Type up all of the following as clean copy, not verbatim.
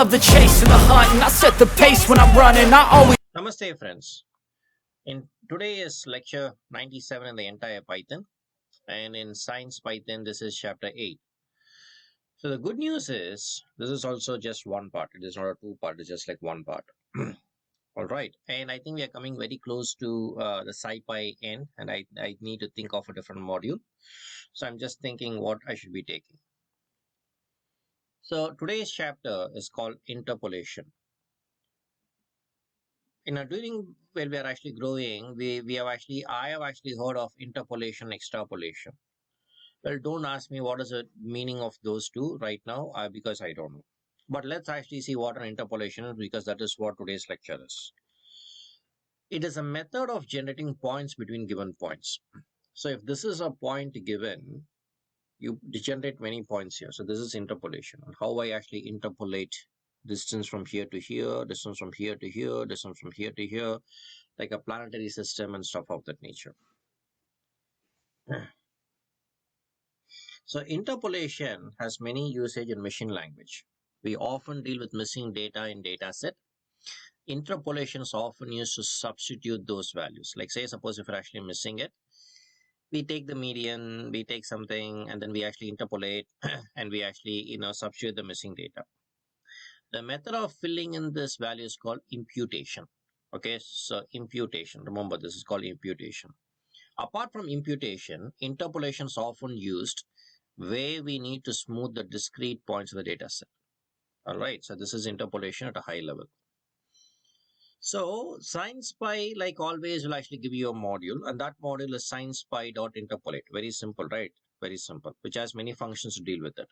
love the chase and the hunt, and I set the pace when I'm running. I always Namaste friends. In today is lecture 97 in the entire Python, and in Science Python this is chapter 8. So the good news is this is also just one part. It is not a two-part, it's just like one part. All right, and I think we are coming very close to the SciPy end, and I need to think of a different module. So I'm just thinking what I should be taking. So today's chapter is called Interpolation. During when we are actually growing, I have actually heard of interpolation, extrapolation. Well, don't ask me what is the meaning of those two right now, because I don't know. But let's actually see what an interpolation is, because that is what today's lecture is. It is a method of generating points between given points. So if this is a point given, you generate many points here. So this is interpolation. How I actually interpolate distance from here to here, distance from here to here, distance from here to here, like a planetary system and stuff of that nature. So interpolation has many usage in machine language. We often deal with missing data in data set. Interpolation is often used to substitute those values. Like say, suppose if we're actually missing it, we take the median, we take something, and then we actually interpolate and we actually, substitute the missing data. The method of filling in this value is called imputation. Okay, so imputation, remember this is called imputation. Apart from imputation, interpolation is often used where we need to smooth the discrete points of the data set. All right, so this is interpolation at a high level. So SciPy, like always, will actually give you a module, and that module is SciPy.interpolate. Very simple, right? Very simple, which has many functions to deal with it.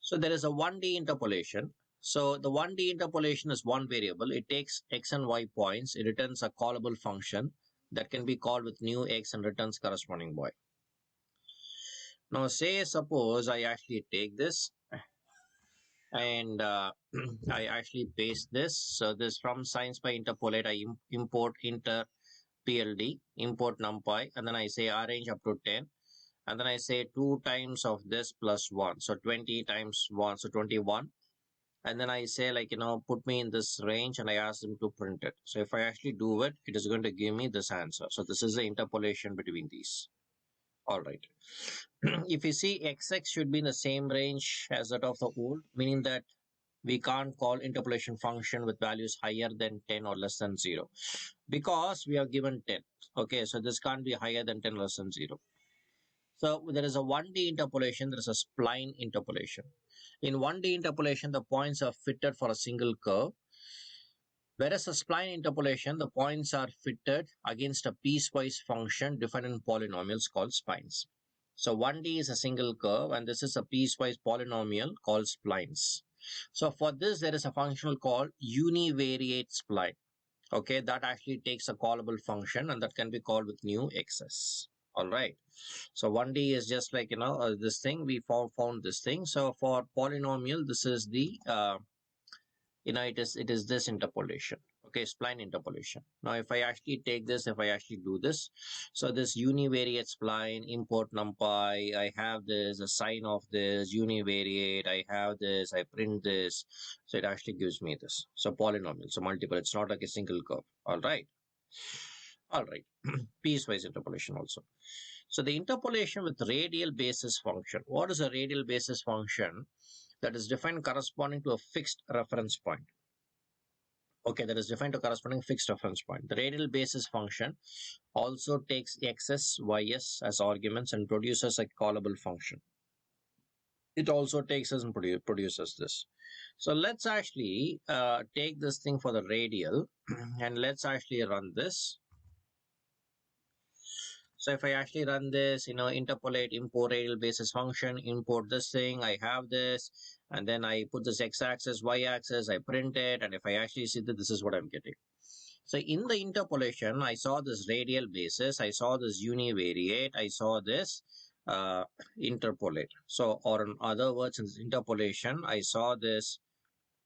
So there is a 1D interpolation. So the 1D interpolation is one variable. It takes x and y points. It returns a callable function that can be called with new x and returns corresponding y. Now say suppose I actually take this and I actually paste this. So this from SciPy interpolate, I import inter PLD, import numpy, and then I say arrange up to 10. And then I say 2 times of this plus 1. So 20 times 1, so 21. And then I say put me in this range and I ask them to print it. So if I actually do it, it is going to give me this answer. So this is the interpolation between these. All right. If you see XX should be in the same range as that of the old, meaning that we can't call interpolation function with values higher than 10 or less than 0 because we have given 10. Okay, so this can't be higher than 10 less than 0. So there is a 1D interpolation, there is a spline interpolation. In 1D interpolation, the points are fitted for a single curve, whereas a spline interpolation, the points are fitted against a piecewise function defined in polynomials called splines. So 1D is a single curve, and this is a piecewise polynomial called splines. So for this, there is a function called univariate spline. Okay, that actually takes a callable function, and that can be called with new x's. All right. So 1D is just like, this thing, we found this thing. So for polynomial, this is the, it is this interpolation. Okay, spline interpolation. Now, if I actually take this, if I actually do this, so this univariate spline, import numpy, I have this, a sign of this, univariate, I have this, I print this. So it actually gives me this. So polynomial, so multiple, it's not like a single curve. All right. All right. Piecewise interpolation also. So the interpolation with radial basis function. What is a radial basis function? That is defined corresponding to a fixed reference point. Okay, that is defined to corresponding fixed reference point. The radial basis function also takes x's, y's as arguments and produces a callable function. It also takes us and produces this. So let's actually take this thing for the radial and let's actually run this. So if I actually run this, interpolate, import radial basis function, import this thing, I have this, and then I put this x-axis, y-axis, I print it, and if I actually see that, this is what I'm getting. So in the interpolation, I saw this radial basis, I saw this univariate, I saw this interpolate. So, or in other words, in this interpolation, I saw this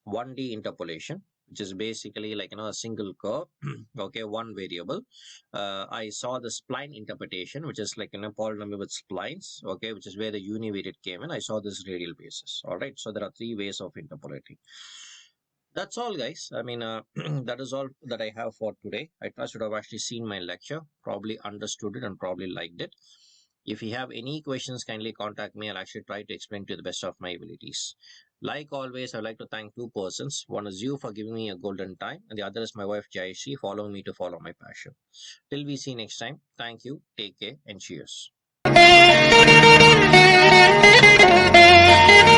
1D interpolation, which is basically like, a single curve. Okay, one variable. I saw the spline interpretation, which is like, polynomial with splines. Okay, which is where the univariate came in. I saw this radial basis. All right, so there are three ways of interpolating. That's all, guys. I mean, that is all that I have for today. I trust you have actually seen my lecture, probably understood it, and probably liked it. If you have any questions, kindly contact me. I'll actually try to explain to you the best of my abilities. Like always, I'd like to thank two persons. One is you for giving me a golden time, and the other is my wife Jayashree, following me to follow my passion. Till we see next time, thank you, take care, and cheers.